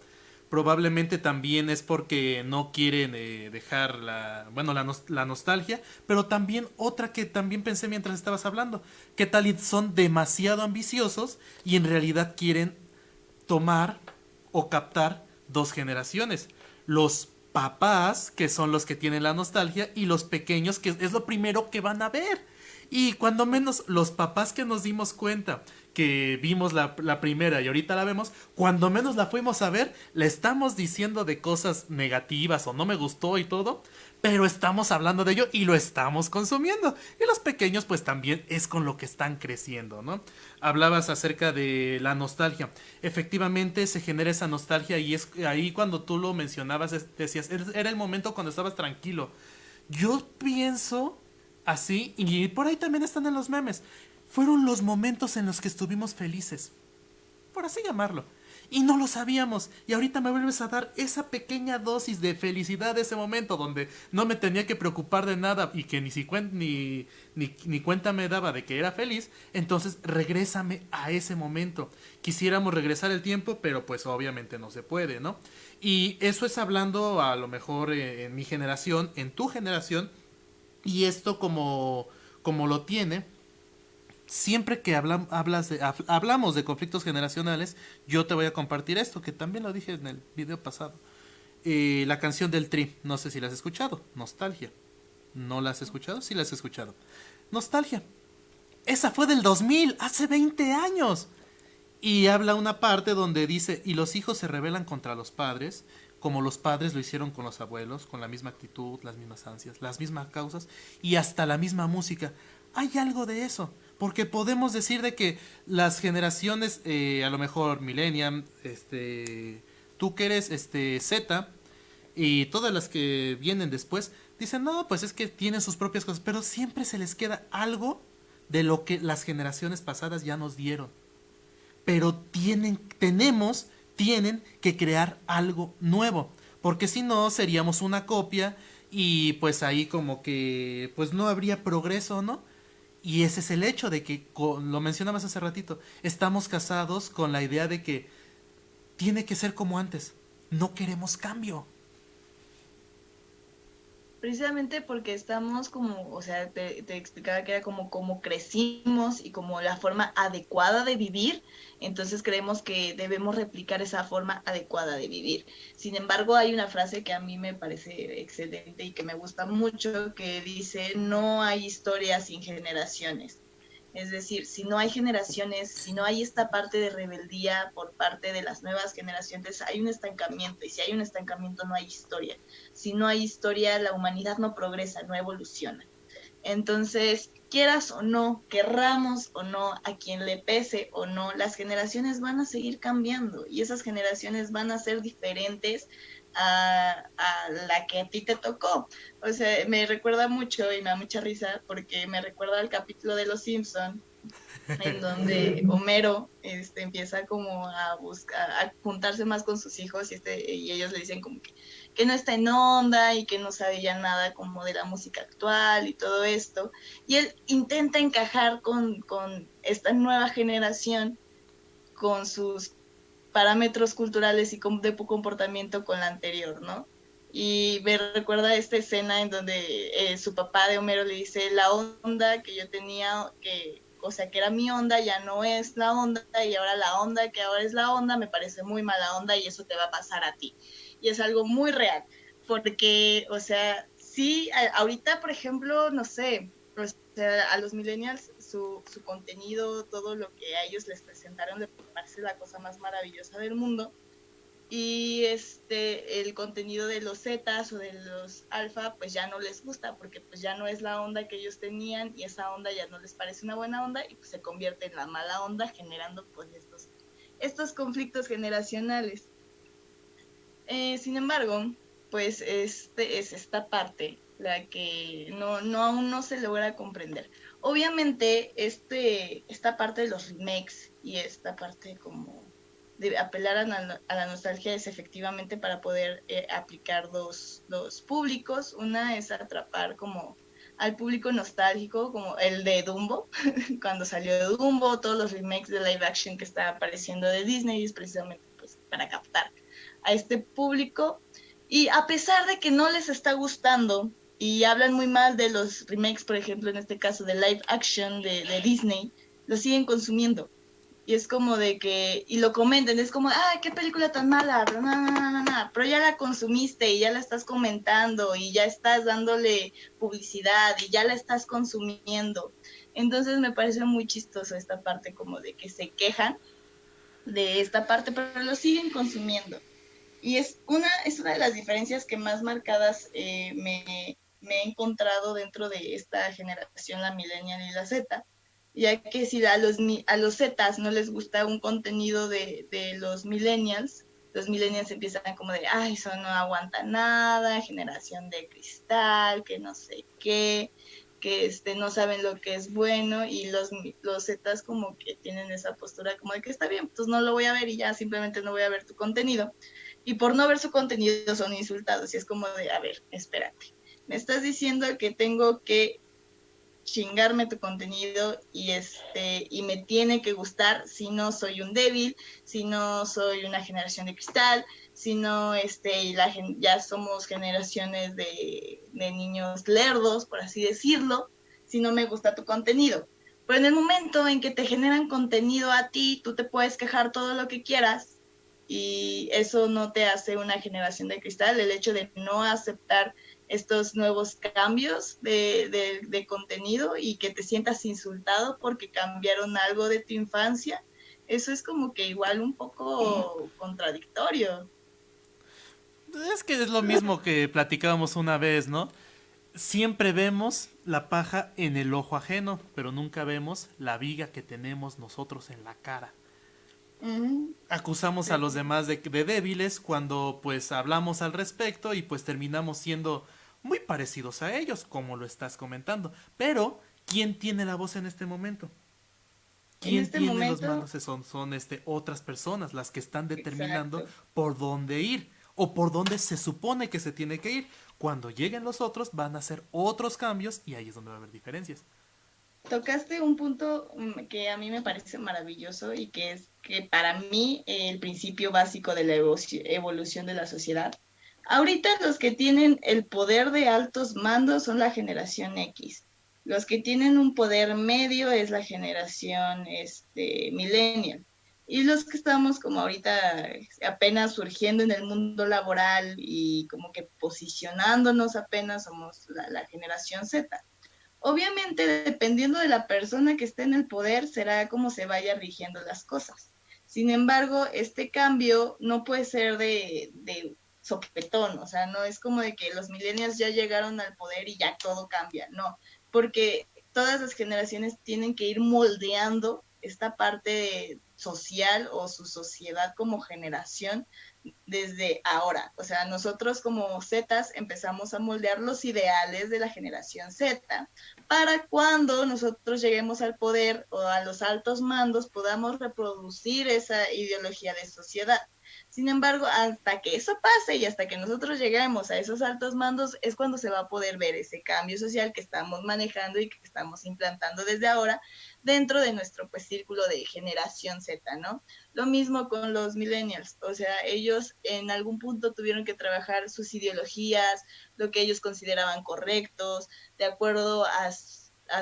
Probablemente también es porque no quieren dejar bueno, la nostalgia, pero también otra que también pensé mientras estabas hablando, ¿qué tal y son demasiado ambiciosos y en realidad quieren tomar o captar dos generaciones? Los papás, que son los que tienen la nostalgia, y los pequeños, que es lo primero que van a ver. Y cuando menos los papás que nos dimos cuenta que vimos la primera y ahorita la vemos, cuando menos la fuimos a ver, le estamos diciendo de cosas negativas o no me gustó y todo, pero estamos hablando de ello y lo estamos consumiendo. Y los pequeños pues también es con lo que están creciendo, ¿no? Hablabas acerca de la nostalgia. Efectivamente se genera esa nostalgia y es ahí cuando tú lo mencionabas, decías, era el momento cuando estabas tranquilo. Yo pienso así, y por ahí también están en los memes, fueron los momentos en los que estuvimos felices, por así llamarlo. Y no lo sabíamos. Y ahorita me vuelves a dar esa pequeña dosis de felicidad de ese momento donde no me tenía que preocupar de nada y que ni cuenta me daba de que era feliz. Entonces regrésame a ese momento. Quisiéramos regresar el tiempo, pero pues obviamente no se puede, ¿no? Y eso es hablando a lo mejor en mi generación, en tu generación. Y esto como lo tiene siempre que hablamos de conflictos generacionales, yo te voy a compartir esto, que también lo dije en el video pasado. La canción del Tri, no sé si la has escuchado, Nostalgia. ¿No la has escuchado? Sí la has escuchado. Nostalgia. Esa fue del 2000, hace 20 años. Y habla una parte donde dice, y los hijos se rebelan contra los padres, como los padres lo hicieron con los abuelos, con la misma actitud, las mismas ansias, las mismas causas y hasta la misma música. Hay algo de eso, porque podemos decir de que las generaciones, a lo mejor millennium, tú que eres Z y todas las que vienen después, dicen, no, pues es que tienen sus propias cosas, pero siempre se les queda algo de lo que las generaciones pasadas ya nos dieron, pero tienen que crear algo nuevo, porque si no seríamos una copia y pues ahí como que pues no habría progreso, ¿no? Y ese es el hecho de que, lo mencionabas hace ratito, estamos casados con la idea de que tiene que ser como antes, no queremos cambio. Precisamente porque estamos como, o sea, te explicaba que era como crecimos y como la forma adecuada de vivir, entonces creemos que debemos replicar esa forma adecuada de vivir. Sin embargo, hay una frase que a mí me parece excelente y que me gusta mucho, que dice, no hay historia sin generaciones. Es decir, si no hay generaciones, si no hay esta parte de rebeldía por parte de las nuevas generaciones, hay un estancamiento. Y si hay un estancamiento, no hay historia. Si no hay historia, la humanidad no progresa, no evoluciona. Entonces, quieras o no, querramos o no, a quien le pese o no, las generaciones van a seguir cambiando y esas generaciones van a ser diferentes a la que a ti te tocó. O sea, me recuerda mucho y me da mucha risa porque me recuerda al capítulo de Los Simpson en donde Homero empieza como a buscar, a juntarse más con sus hijos y ellos le dicen como que no está en onda y que no sabe ya nada como de la música actual y todo esto. Y él intenta encajar con esta nueva generación, con sus parámetros culturales y de comportamiento con la anterior, ¿no? Y me recuerda esta escena en donde su papá de Homero le dice, la onda que yo tenía, o sea, que era mi onda, ya no es la onda, y ahora la onda que ahora es la onda, me parece muy mala onda y eso te va a pasar a ti. Y es algo muy real, porque, o sea, sí, ahorita, por ejemplo, no sé, o sea, a los millennials su contenido, todo lo que a ellos les presentaron, les parece la cosa más maravillosa del mundo. Y el contenido de los Zetas o de los Alfa, pues ya no les gusta, porque pues ya no es la onda que ellos tenían y esa onda ya no les parece una buena onda y pues se convierte en la mala onda, generando pues estos conflictos generacionales. Sin embargo, pues es esta parte la que aún no se logra comprender. Obviamente, esta parte de los remakes y esta parte como de apelar a la nostalgia es efectivamente para poder aplicar dos públicos. Una es atrapar como al público nostálgico, como el de Dumbo, cuando salió Dumbo, todos los remakes de live action que está apareciendo de Disney, es precisamente pues, para captar a este público. Y a pesar de que no les está gustando y hablan muy mal de los remakes, por ejemplo, en este caso de live action de Disney, lo siguen consumiendo. Y es como de que, y lo comentan, es como, ay, qué película tan mala, no, no, no, no, no, pero ya la consumiste y ya la estás comentando y ya estás dándole publicidad y ya la estás consumiendo. Entonces me parece muy chistoso esta parte como de que se quejan de esta parte, pero lo siguen consumiendo. Y es una de las diferencias que más marcadas me he encontrado dentro de esta generación, la millennial y la Z, ya que si a los Zetas no les gusta un contenido de los millennials empiezan como de, ay, eso no aguanta nada, generación de cristal, que no sé qué, que no saben lo que es bueno, y los Zetas como que tienen esa postura como de que está bien, pues no lo voy a ver y ya simplemente no voy a ver tu contenido. Y por no ver su contenido son insultados y es como de, a ver, espérate, me estás diciendo que tengo que chingarme tu contenido y me tiene que gustar, si no soy un débil, si no soy una generación de cristal, si no ya somos generaciones de niños lerdos, por así decirlo, si no me gusta tu contenido. Pero en el momento en que te generan contenido a ti, tú te puedes quejar todo lo que quieras y eso no te hace una generación de cristal. El hecho de no aceptar estos nuevos cambios de contenido y que te sientas insultado porque cambiaron algo de tu infancia, eso es como que igual un poco contradictorio. Es que es lo mismo que platicábamos una vez, ¿no? Siempre vemos la paja en el ojo ajeno, pero nunca vemos la viga que tenemos nosotros en la cara. Acusamos a los Sí. demás de débiles cuando pues hablamos al respecto y pues terminamos siendo muy parecidos a ellos, como lo estás comentando. Pero, ¿quién tiene la voz en este momento? En ¿Quién este tiene los momento, mandos? Son otras personas las que están determinando exacto. por dónde ir o por dónde se supone que se tiene que ir. Cuando lleguen los otros van a hacer otros cambios y ahí es donde va a haber diferencias. Tocaste un punto que a mí me parece maravilloso y que es que para mí el principio básico de la evolución de la sociedad. Ahorita los que tienen el poder de altos mandos son la generación X. Los que tienen un poder medio es la generación millennial. Y los que estamos como ahorita apenas surgiendo en el mundo laboral y como que posicionándonos apenas somos la generación Z. Obviamente, dependiendo de la persona que esté en el poder, será como se vaya rigiendo las cosas. Sin embargo, este cambio no puede ser de sopetón, o sea, no es como de que los millennials ya llegaron al poder y ya todo cambia, no, porque todas las generaciones tienen que ir moldeando esta parte social o su sociedad como generación desde ahora. O sea, nosotros como Zetas empezamos a moldear los ideales de la generación Z para cuando nosotros lleguemos al poder o a los altos mandos podamos reproducir esa ideología de sociedad. Sin embargo, hasta que eso pase y hasta que nosotros lleguemos a esos altos mandos es cuando se va a poder ver ese cambio social que estamos manejando y que estamos implantando desde ahora dentro de nuestro pues círculo de generación Z, ¿no? Lo mismo con los millennials, o sea, ellos en algún punto tuvieron que trabajar sus ideologías, lo que ellos consideraban correctos, de acuerdo a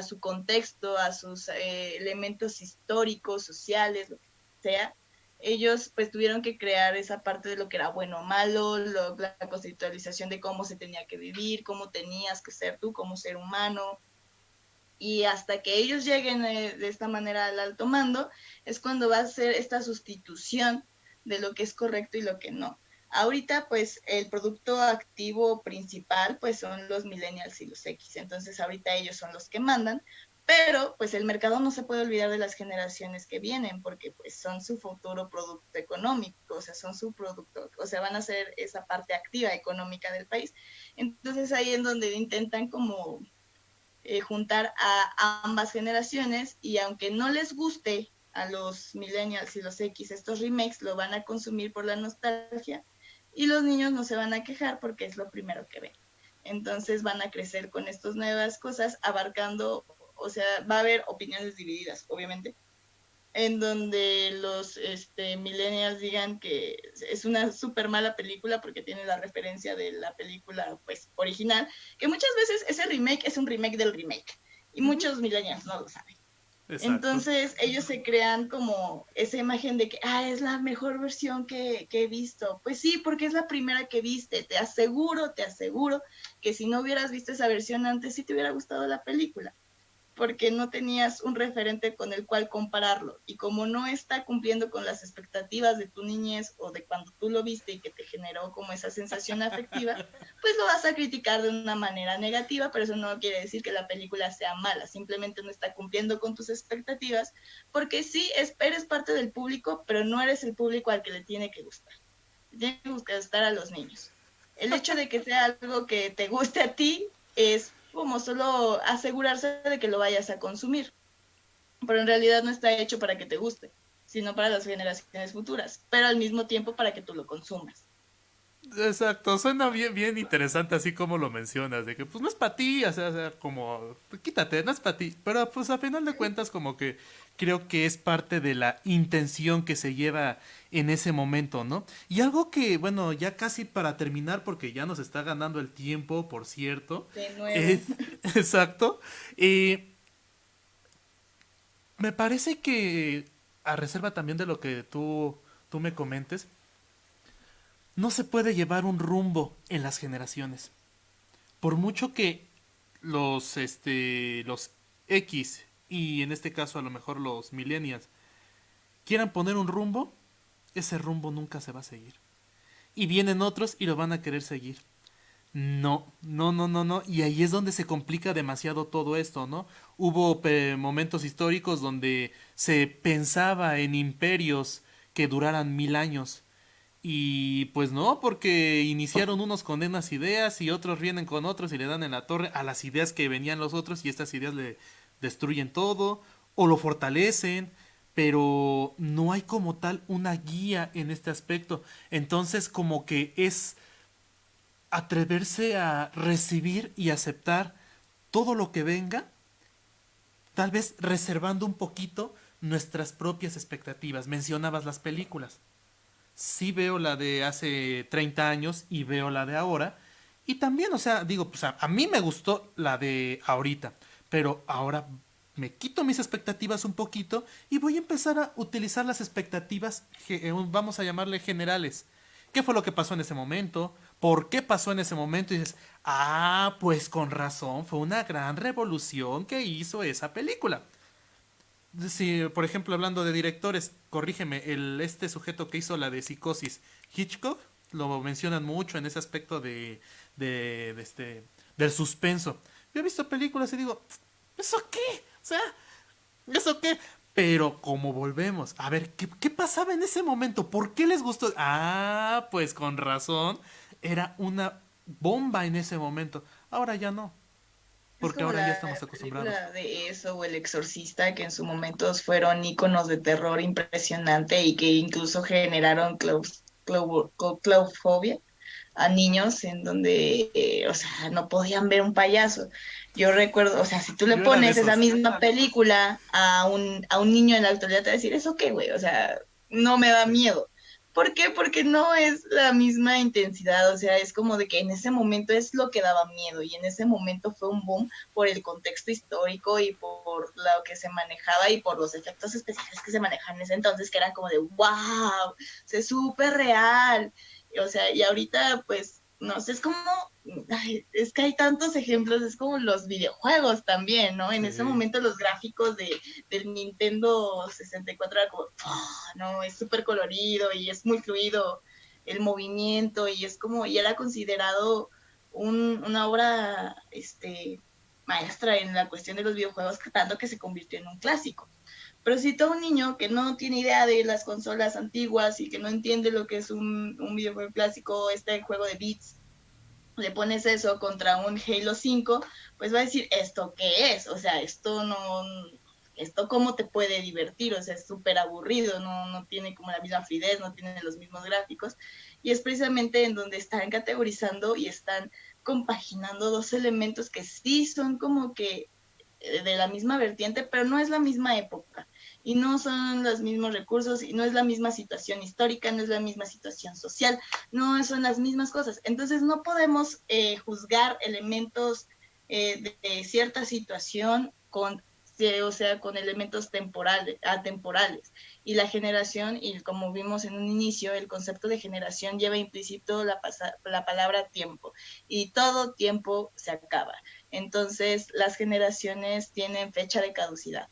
su contexto, a sus elementos históricos, sociales, lo que sea. Ellos pues tuvieron que crear esa parte de lo que era bueno o malo, la conceptualización de cómo se tenía que vivir, cómo tenías que ser tú como ser humano, y hasta que ellos lleguen de esta manera al alto mando, es cuando va a ser esta sustitución de lo que es correcto y lo que no. Ahorita, pues, el producto activo principal, pues, son los millennials y los X. Entonces, ahorita ellos son los que mandan, pero, pues, el mercado no se puede olvidar de las generaciones que vienen, porque, pues, son su futuro producto económico, o sea, son su producto, o sea, van a ser esa parte activa económica del país. Entonces, ahí es donde intentan como juntar a ambas generaciones y aunque no les guste a los millennials y los X estos remakes, lo van a consumir por la nostalgia y los niños no se van a quejar porque es lo primero que ven. Entonces van a crecer con estas nuevas cosas, abarcando, o sea, va a haber opiniones divididas, obviamente, en donde los millennials digan que es una súper mala película porque tiene la referencia de la película pues original, que muchas veces ese remake es un remake del remake, y muchos millennials no lo saben. Exacto. Entonces ellos se crean como esa imagen de que es la mejor versión que he visto. Pues sí, porque es la primera que viste. Te aseguro que si no hubieras visto esa versión antes, sí te hubiera gustado la película, porque no tenías un referente con el cual compararlo. Y como no está cumpliendo con las expectativas de tu niñez o de cuando tú lo viste y que te generó como esa sensación afectiva, pues lo vas a criticar de una manera negativa, pero eso no quiere decir que la película sea mala, simplemente no está cumpliendo con tus expectativas, porque sí, eres parte del público, pero no eres el público al que le tiene que gustar. Tiene que gustar a los niños. El hecho de que sea algo que te guste a ti es como solo asegurarse de que lo vayas a consumir, pero en realidad no está hecho para que te guste, sino para las generaciones futuras, pero al mismo tiempo para que tú lo consumas. Exacto, suena bien, bien interesante así como lo mencionas, de que pues no es para ti, o sea, como, quítate, no es para ti, pero pues a final de cuentas como que creo que es parte de la intención que se lleva en ese momento, ¿no? Y algo que, bueno, ya casi para terminar, porque ya nos está ganando el tiempo, por cierto, De nuevo. es, exacto, eh, me parece que, a reserva también de lo que tú me comentes, no se puede llevar un rumbo en las generaciones. Por mucho que los X y en este caso a lo mejor los millennials quieran poner un rumbo, ese rumbo nunca se va a seguir. Y vienen otros y lo van a querer seguir. No, no, no, no, no. Y ahí es donde se complica demasiado todo esto, ¿no? Hubo momentos históricos donde se pensaba en imperios que duraran 1000 años. Y pues no, porque iniciaron unos con unas ideas y otros vienen con otros y le dan en la torre a las ideas que venían los otros y estas ideas le destruyen todo o lo fortalecen, pero no hay como tal una guía en este aspecto. Entonces como que es atreverse a recibir y aceptar todo lo que venga, tal vez reservando un poquito nuestras propias expectativas. Mencionabas las películas. Sí veo la de hace 30 años y veo la de ahora. Y también, o sea, digo, pues a mí me gustó la de ahorita, pero ahora me quito mis expectativas un poquito y voy a empezar a utilizar las expectativas, vamos a llamarle generales. ¿Qué fue lo que pasó en ese momento? ¿Por qué pasó en ese momento? Y dices, pues con razón, fue una gran revolución que hizo esa película. Si, por ejemplo, hablando de directores, corrígeme, este sujeto que hizo la de Psicosis, Hitchcock, lo mencionan mucho en ese aspecto del suspenso. Yo he visto películas y digo, ¿eso qué? O sea, ¿eso qué? Pero como volvemos, a ver, ¿qué pasaba en ese momento? ¿Por qué les gustó? Pues con razón, era una bomba en ese momento. Ahora ya no, Es porque como ahora ya la estamos acostumbrados. película de eso o El Exorcista, que en su momento fueron íconos de terror impresionante y que incluso generaron claustrofobia a niños en donde, o sea, no podían ver un payaso. Yo recuerdo, o sea, si tú le Yo era de pones esa esos. misma película a un niño en la actualidad, te va a decir, ¿eso qué, güey? O sea, no me da Sí. miedo. ¿Por qué? Porque no es la misma intensidad, o sea, es como de que en ese momento es lo que daba miedo y en ese momento fue un boom por el contexto histórico y por lo que se manejaba y por los efectos especiales que se manejaban en ese entonces, que eran como de, wow, es súper real. O sea, y ahorita pues no sé, es como, es que hay tantos ejemplos, es como los videojuegos también, ¿no? En ese Sí. momento los gráficos del Nintendo 64 era como, no, es súper colorido y es muy fluido el movimiento y es como, y era considerado una obra maestra en la cuestión de los videojuegos, tanto que se convirtió en un clásico. Pero si todo un niño que no tiene idea de las consolas antiguas y que no entiende lo que es un videojuego clásico, este juego de beats, le pones eso contra un Halo 5, pues va a decir, ¿esto qué es? O sea, esto no, esto cómo te puede divertir, o sea, es súper aburrido, no tiene como la misma fluidez, no tiene los mismos gráficos, y es precisamente en donde están categorizando y están compaginando dos elementos que sí son como que de la misma vertiente, pero no es la misma época y no son los mismos recursos y no es la misma situación histórica, no es la misma situación social, no son las mismas cosas. Entonces no podemos juzgar elementos de cierta situación con o sea, con elementos temporales, atemporales. Y la generación, y como vimos en un inicio, el concepto de generación lleva implícito la palabra tiempo, y todo tiempo se acaba. Entonces, las generaciones tienen fecha de caducidad.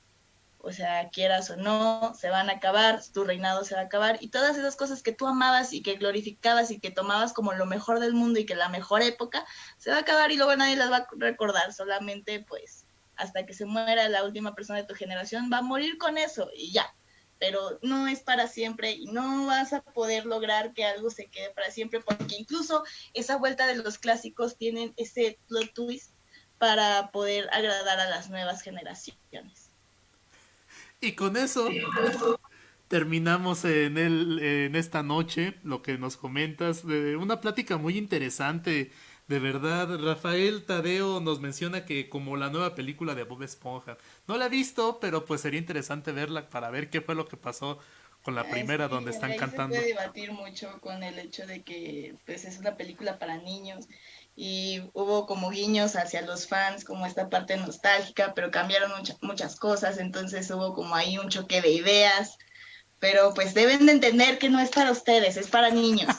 O sea, quieras o no, se van a acabar, tu reinado se va a acabar, y todas esas cosas que tú amabas y que glorificabas y que tomabas como lo mejor del mundo y que la mejor época, se va a acabar y luego nadie las va a recordar, solamente pues hasta que se muera la última persona de tu generación, va a morir con eso y ya. Pero no es para siempre y no vas a poder lograr que algo se quede para siempre, porque incluso esa vuelta de los clásicos tienen ese plot twist para poder agradar a las nuevas generaciones. Y con eso terminamos en esta noche lo que nos comentas, de una plática muy interesante. De verdad, Rafael Tadeo nos menciona que como la nueva película de Bob Esponja. No la he visto, pero pues sería interesante verla para ver qué fue lo que pasó con la primera Sí, donde están ahí se puede cantando. debatir mucho con el hecho de que pues es una película para niños y hubo como guiños hacia los fans, como esta parte nostálgica, pero cambiaron muchas cosas, entonces hubo como ahí un choque de ideas, pero pues deben de entender que no es para ustedes, es para niños.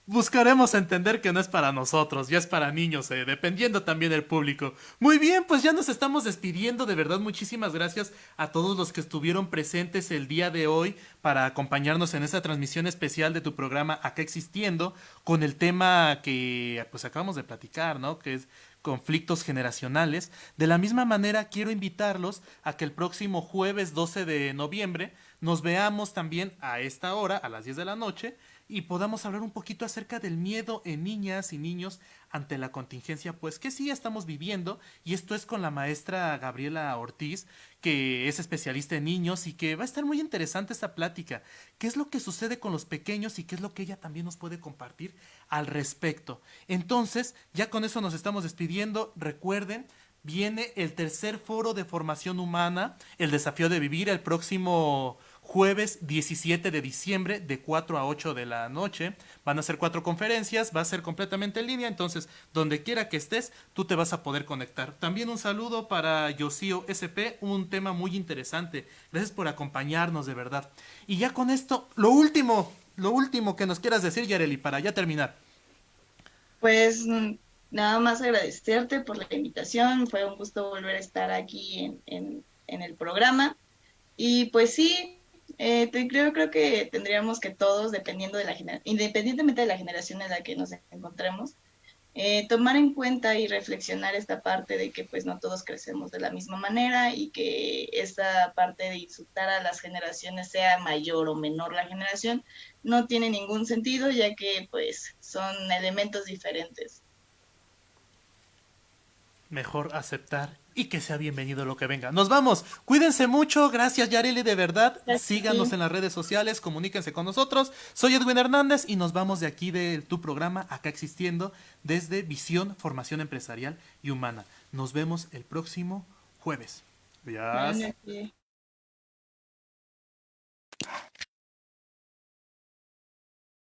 Buscaremos entender que no es para nosotros, ya es para niños, dependiendo también del público. Muy bien, pues ya nos estamos despidiendo. De verdad, muchísimas gracias a todos los que estuvieron presentes el día de hoy para acompañarnos en esta transmisión especial de tu programa Acá Existiendo, con el tema que pues acabamos de platicar, ¿no? Que es conflictos generacionales. De la misma manera, quiero invitarlos a que el próximo jueves 12 de noviembre nos veamos también a esta hora, a las 10 de la noche, y podamos hablar un poquito acerca del miedo en niñas y niños ante la contingencia, pues que sí estamos viviendo, y esto es con la maestra Gabriela Ortiz, que es especialista en niños y que va a estar muy interesante esta plática. ¿Qué es lo que sucede con los pequeños y qué es lo que ella también nos puede compartir al respecto? Entonces, ya con eso nos estamos despidiendo. Recuerden, viene el tercer foro de formación humana, el desafío de vivir, el próximo jueves 17 de diciembre de 4 a 8 de la noche. Van a ser 4 conferencias, va a ser completamente en línea, entonces donde quiera que estés, tú te vas a poder conectar. También un saludo para Yosio SP, un tema muy interesante. Gracias por acompañarnos, de verdad. Y ya con esto, lo último que nos quieras decir, Yareli, para ya terminar. Pues nada más agradecerte por la invitación, fue un gusto volver a estar aquí en el programa. Y pues sí, creo que tendríamos que todos, dependiendo de independientemente de la generación en la que nos encontremos, tomar en cuenta y reflexionar esta parte de que pues no todos crecemos de la misma manera y que esta parte de insultar a las generaciones, sea mayor o menor la generación, no tiene ningún sentido, ya que pues son elementos diferentes. Mejor aceptar y que sea bienvenido lo que venga. Nos vamos. Cuídense mucho. Gracias, Yareli, de verdad. Síganos Sí. en las redes sociales, comuníquense con nosotros. Soy Edwin Hernández y nos vamos de aquí de tu programa, Acá Existiendo, desde Visión, Formación Empresarial y Humana. Nos vemos el próximo jueves. Buenas Adiós. noches.